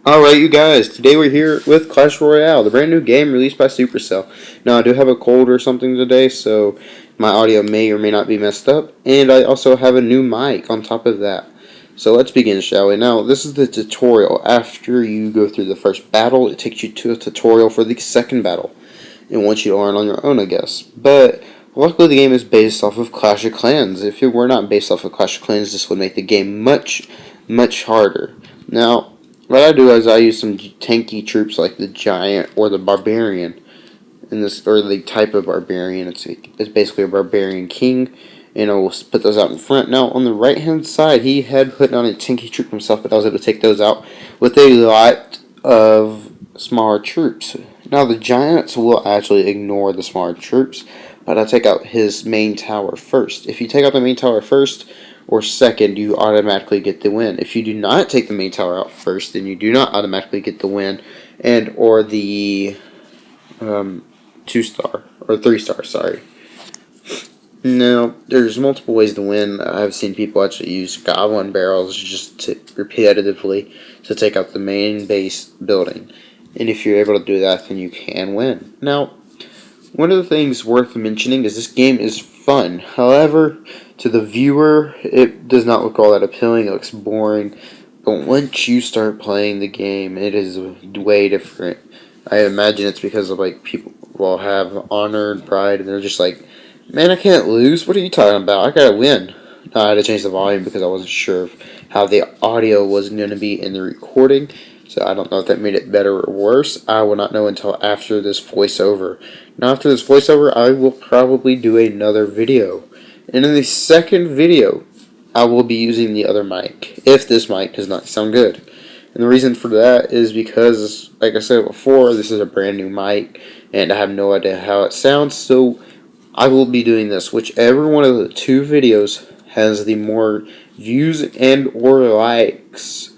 Alright, you guys, today we're here with Clash Royale, the brand new game released by Supercell. Now, I do have a cold or something today, so my audio may or may not be messed up, and I also have a new mic on top of that. So let's begin, shall we? Now, this is the tutorial. After you go through the first battle, it takes you to a tutorial for the second battle. It wants you to learn on your own, I guess. But luckily, the game is based off of Clash of Clans. If it were not based off of Clash of Clans, this would make the game much harder. Now, what I do is I use some tanky troops like the Giant or the Barbarian. In this, or the type of Barbarian, it's basically a Barbarian King. And I will put those out in front. Now, on the right hand side, he had put on a tanky troop himself, but I was able to take those out with a lot of smaller troops. Now, the Giants will actually ignore the smaller troops, but I'll take out his main tower first. If you take out the main tower first or second, you automatically get the win. If you do not take the main tower out first, then you do not automatically get the win, and or the 2-star or 3-star. Sorry. Now, there's multiple ways to win. I've seen people actually use goblin barrels just repetitively to take out the main base building. And if you're able to do that, then you can win. Now, one of the things worth mentioning is this game is fun. However, to the viewer, it does not look all that appealing. It looks boring. But once you start playing the game, it is way different. I imagine it's because of like people will have honor and pride, and they're just like, man, I can't lose. What are you talking about? I gotta win. I had to change the volume because I wasn't sure of how the audio was going to be in the recording. So I don't know if that made it better or worse. I will not know until after this voiceover. Now after this voiceover, I will probably do another video. And in the second video, I will be using the other mic, if this mic does not sound good. And the reason for that is because, like I said before, this is a brand new mic, and I have no idea how it sounds, so I will be doing this. Whichever one of the two videos has the more views and or likes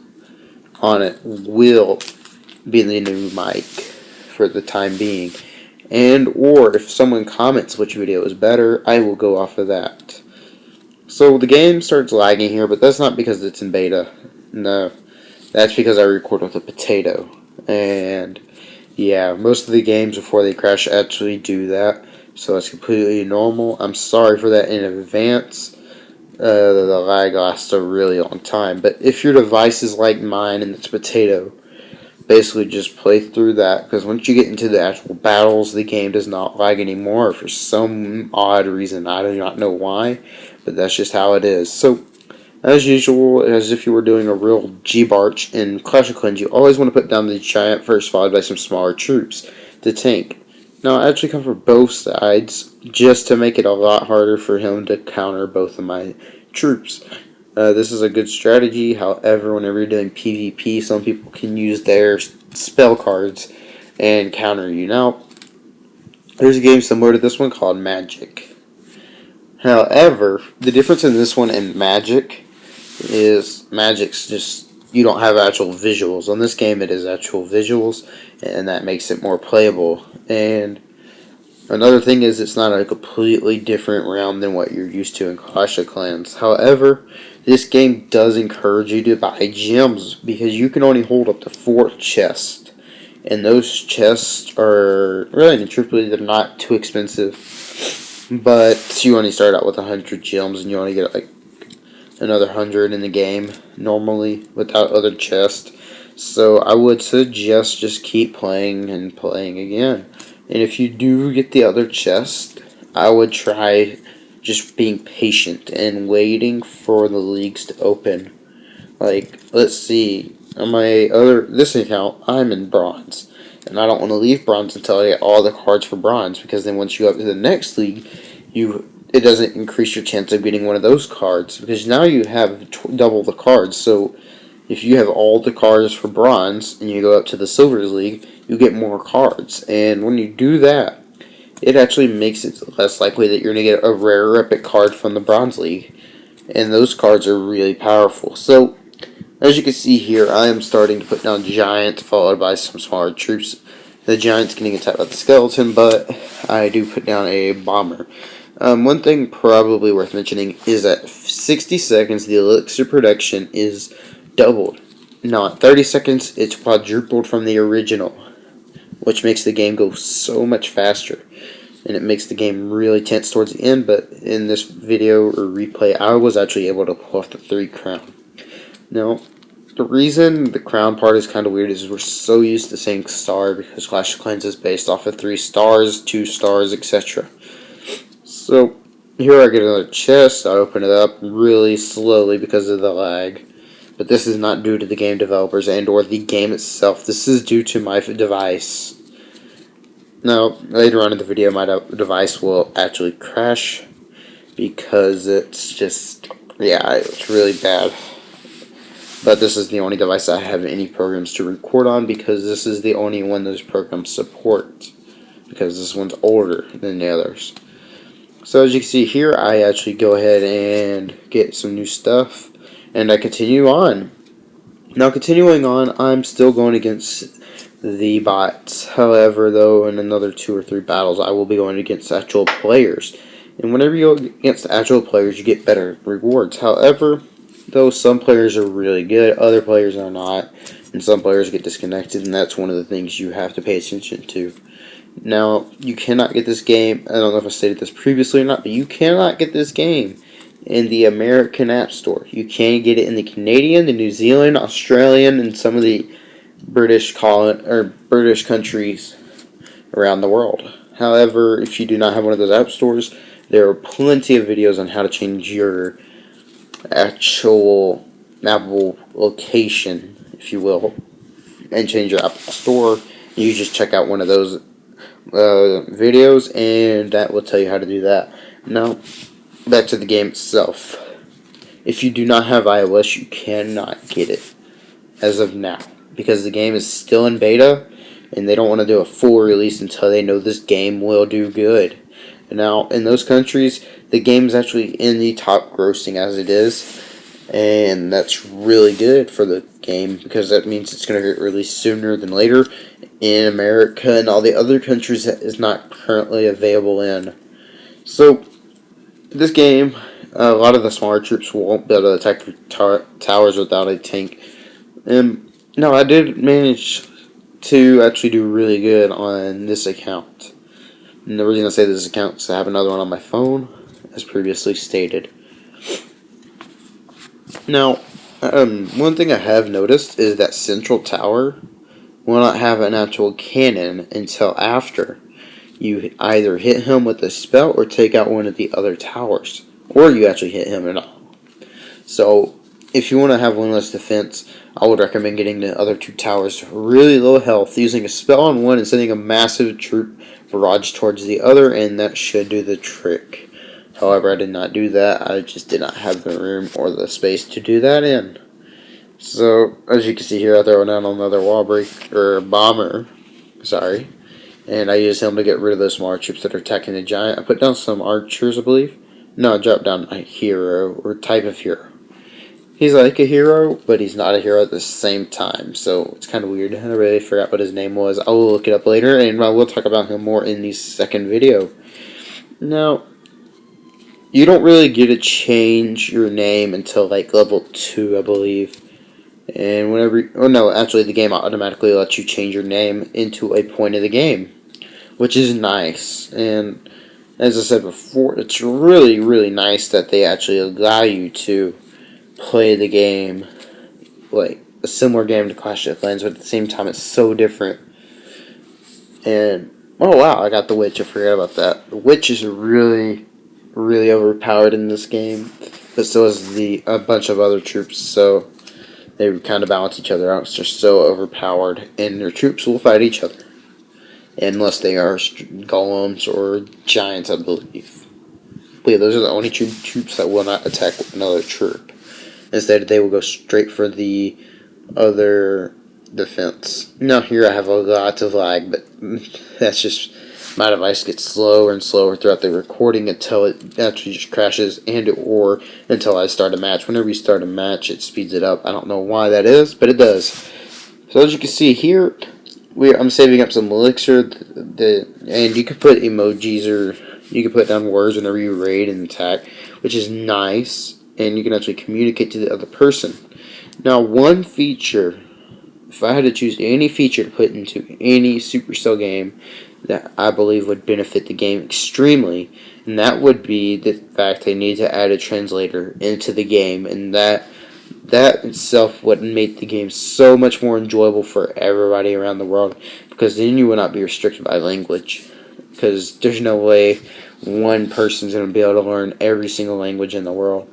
on it will be the new mic for the time being. And or if someone comments which video is better, I will go off of that. So the game starts lagging here, but that's not because it's in beta. No, that's because I record with a potato. And yeah, most of the games before they crash actually do that. So it's completely normal. I'm sorry for that in advance. The lag lasts a really long time. But if your device is like mine and it's potato, basically just play through that. Because once you get into the actual battles, the game does not lag anymore for some odd reason. I do not know why, but that's just how it is. So, as usual, as if you were doing a real G-Barch in Clash of Clans, you always want to put down the Giant first, followed by some smaller troops to tank. Now, I actually come from both sides, just to make it a lot harder for him to counter both of my troops. This is a good strategy, however, whenever you're doing PvP, some people can use their spell cards and counter you. Now, there's a game similar to this one called Magic. However, the difference in this one and Magic is Magic's just, you don't have actual visuals. On this game, it is actual visuals, and that makes it more playable. And another thing is it's not a completely different round than what you're used to in Clash of Clans. However, this game does encourage you to buy gems because you can only hold up to 4 chests. And those chests are, really, truthfully, they're not too expensive. But you only start out with 100 gems and you only get like another 100 in the game normally without other chests. So I would suggest just keep playing and playing again. And if you do get the other chest, I would try just being patient and waiting for the leagues to open. Like, let's see, on my this account, I'm in bronze. And I don't want to leave bronze until I get all the cards for bronze, because then once you go up to the next league, it doesn't increase your chance of getting one of those cards, because now you have double the cards. So if you have all the cards for bronze and you go up to the silver league, you get more cards. And when you do that, it actually makes it less likely that you're going to get a rare epic card from the bronze league. And those cards are really powerful. So, as you can see here, I am starting to put down Giant, followed by some smaller troops. The Giant's getting attacked by the Skeleton, but I do put down a Bomber. One thing probably worth mentioning is that 60 seconds, the elixir production is doubled. Now at 30 seconds, it's quadrupled from the original, which makes the game go so much faster. And it makes the game really tense towards the end, but in this video or replay, I was actually able to pull off the 3 crown. Now, the reason the crown part is kind of weird is we're so used to saying star because Clash of Clans is based off of 3 stars, 2 stars, etc. So, here I get another chest. I open it up really slowly because of the lag. But this is not due to the game developers and or the game itself. This is due to my device. Now, later on in the video, my device will actually crash because it's just, yeah, it's really bad. But this is the only device I have any programs to record on because this is the only one those programs support. Because this one's older than the others. So as you can see here, I actually go ahead and get some new stuff. And I continue on. Now continuing on, I'm still going against the bots. However, though, in another 2 or 3 battles, I will be going against actual players. And whenever you go against actual players, you get better rewards. However, though, some players are really good, other players are not. And some players get disconnected, and that's one of the things you have to pay attention to. Now, you cannot get this game, I don't know if I stated this previously or not, but you cannot get this game in the American App Store. You can get it in the Canadian, the New Zealand, Australian, and some of the British countries around the world. However, if you do not have one of those app stores, there are plenty of videos on how to change your actual mappable location, if you will, and change your app store. You just check out one of those videos, and that will tell you how to do that. Now, back to the game itself. If you do not have iOS, you cannot get it as of now because the game is still in beta and they don't want to do a full release until they know this game will do good. Now, in those countries, the game is actually in the top grossing as it is, and that's really good for the game because that means it's going to get released sooner than later in America and all the other countries that is not currently available in. So, this game, a lot of the smaller troops won't be able to attack towers without a tank. No, I did manage to actually do really good on this account. And the reason I say this account is I have another one on my phone, as previously stated. Now, one thing I have noticed is that Central Tower will not have an actual cannon until after you either hit him with a spell or take out one of the other towers. Or you actually hit him at all. So, if you want to have one less defense, I would recommend getting the other 2 towers really low health, using a spell on one and sending a massive troop barrage towards the other, and that should do the trick. However, I did not do that. I just did not have the room or the space to do that in. So, as you can see here, I throw down another wall break, or bomber, sorry. And I use him to get rid of those smaller troops that are attacking the giant. I put down some archers, I believe. No, I dropped down a hero, or type of hero. He's like a hero, but he's not a hero at the same time. So it's kind of weird. I really forgot what his name was. I will look it up later, and I will talk about him more in the second video. Now, you don't really get to change your name until like level 2, I believe. And actually the game automatically lets you change your name into a point of the game, which is nice. And as I said before, it's really, really nice that they actually allow you to play the game like a similar game to Clash of Clans, but at the same time it's so different. And oh wow, I got the witch. I forgot about that. The witch is really, really overpowered in this game, but so is a bunch of other troops. So they kind of balance each other out. They're so overpowered, and their troops will fight each other unless they are golems or giants, I believe. But yeah, those are the only troops that will not attack another troop. Instead, they will go straight for the other defense. Now here I have a lot of lag, but that's just my device gets slower and slower throughout the recording until it actually just crashes or until I start a match. Whenever you start a match, it speeds it up. I don't know why that is, but it does. So as you can see here, I'm saving up some elixir, and you can put emojis or you can put down words whenever you raid and attack, which is nice, and you can actually communicate to the other person. Now, one feature, if I had to choose any feature to put into any Supercell game that I believe would benefit the game extremely, and that would be the fact they need to add a translator into the game, and that itself would make the game so much more enjoyable for everybody around the world, because then you would not be restricted by language, because there's no way one person's going to be able to learn every single language in the world.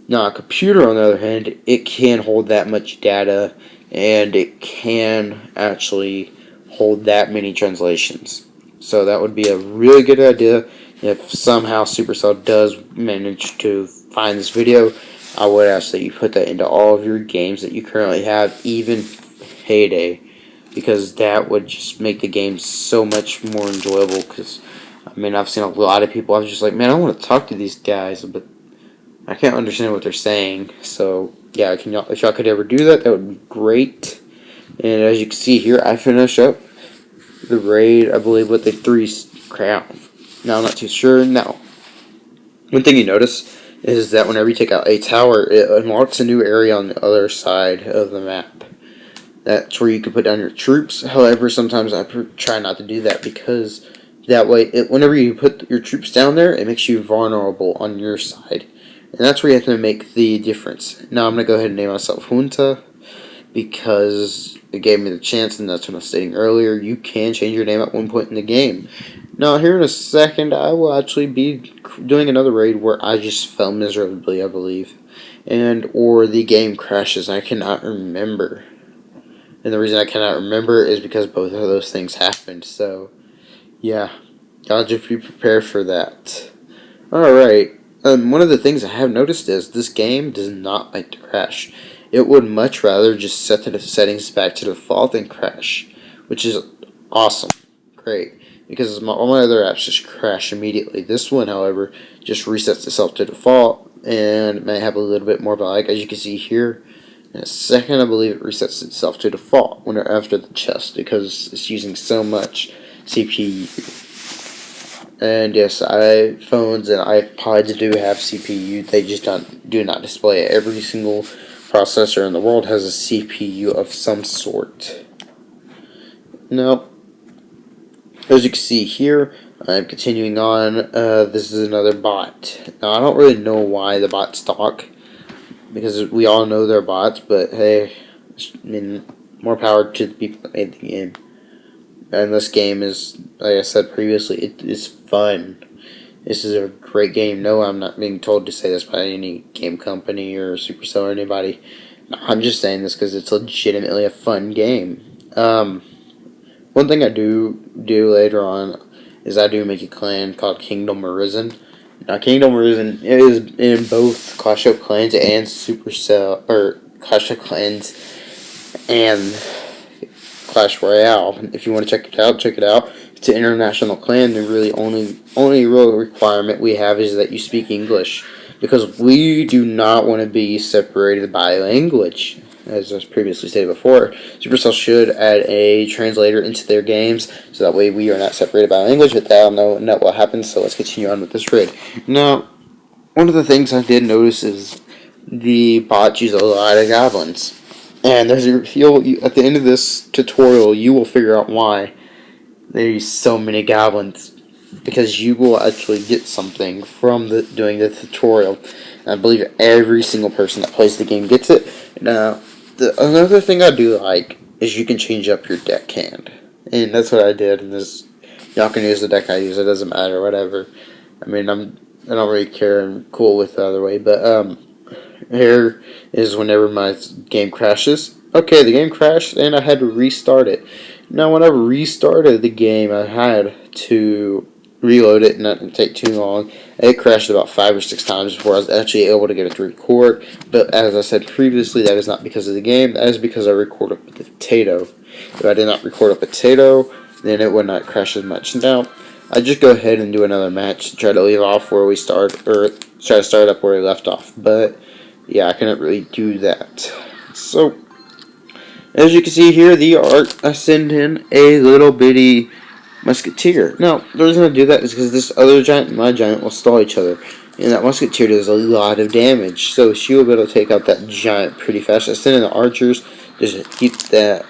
Now, a computer, on the other hand, it can hold that much data, and it can actually hold that many translations. So that would be a really good idea. If somehow Supercell does manage to find this video, I would ask that you put that into all of your games that you currently have, even Heyday, because that would just make the game so much more enjoyable. Because, I mean, I've seen a lot of people, I was just like, man, I want to talk to these guys, but I can't understand what they're saying. So, yeah, if y'all could ever do that, that would be great. And as you can see here, I finished up the raid, I believe, with the 3 crown. Now, I'm not too sure. Now, one thing you notice is that whenever you take out a tower, it unlocks a new area on the other side of the map. That's where you can put down your troops. However, sometimes I try not to do that, because that way, whenever you put your troops down there, it makes you vulnerable on your side. And that's where you have to make the difference. Now, I'm going to go ahead and name myself Junta, because it gave me the chance, and that's what I was stating earlier. You can change your name at one point in the game. Now, here in a second, I will actually be doing another raid where I just fell miserably, I believe. Or the game crashes. I cannot remember. And the reason I cannot remember is because both of those things happened. So, yeah. Y'all just be prepared for that. Alright. One of the things I have noticed is this game does not like to crash. It would much rather just set the settings back to default than crash, which is awesome. Great. Because all my other apps just crash immediately. This one, however, just resets itself to default, and it may have a little bit more lag, as you can see here. In a second, I believe it resets itself to default when after the chest, because it's using so much CPU. And yes, iPhones and iPods do have CPU. They just do not display it. Every single processor in the world has a CPU of some sort. Now, as you can see here, I'm continuing on. This is another bot. Now, I don't really know why the bots talk, because we all know they're bots, but hey, I mean, more power to the people that made the game. And this game is, like I said previously, it is fun. This is a great game. No, I'm not being told to say this by any game company or Supercell or anybody. No, I'm just saying this because it's legitimately a fun game. One thing I do later on is I do make a clan called Kingdom Arisen. Now, Kingdom Arisen is in both Clash of Clans and Supercell, or Clash of Clans and Clash Royale. If you want to check it out, check it out. It's an international clan. The really only real requirement we have is that you speak English, because we do not want to be separated by language. As was previously stated before, Supercell should add a translator into their games, so that way we are not separated by language, but that'll know what happens, so let's continue on with this raid. Now, one of the things I did notice is the bots use a lot of goblins. And there's a at the end of this tutorial, you will figure out why there's so many goblins, because you will actually get something from doing the tutorial. And I believe every single person that plays the game gets it. Now, another thing I do like is you can change up your deckhand, and that's what I did. And this, y'all can use the deck I use; it doesn't matter, whatever. I mean, I don't really care. I'm cool with the other way, but here is whenever my game crashes. Okay, the game crashed and I had to restart it. Now, when I restarted the game, I had to reload it, and that didn't take too long. It crashed about 5 or 6 times before I was actually able to get it to record. But as I said previously, that is not because of the game. That is because I recorded a potato. If I did not record a potato, then it would not crash as much. Now, I just go ahead and do another match to try to leave off where we start, or try to start up where we left off. But yeah, I couldn't really do that. So, as you can see here, the art, I send in a little bitty musketeer. Now, the reason I do that is because this other giant and my giant will stall each other. And that musketeer does a lot of damage, so she will be able to take out that giant pretty fast. Instead of the archers, just keep that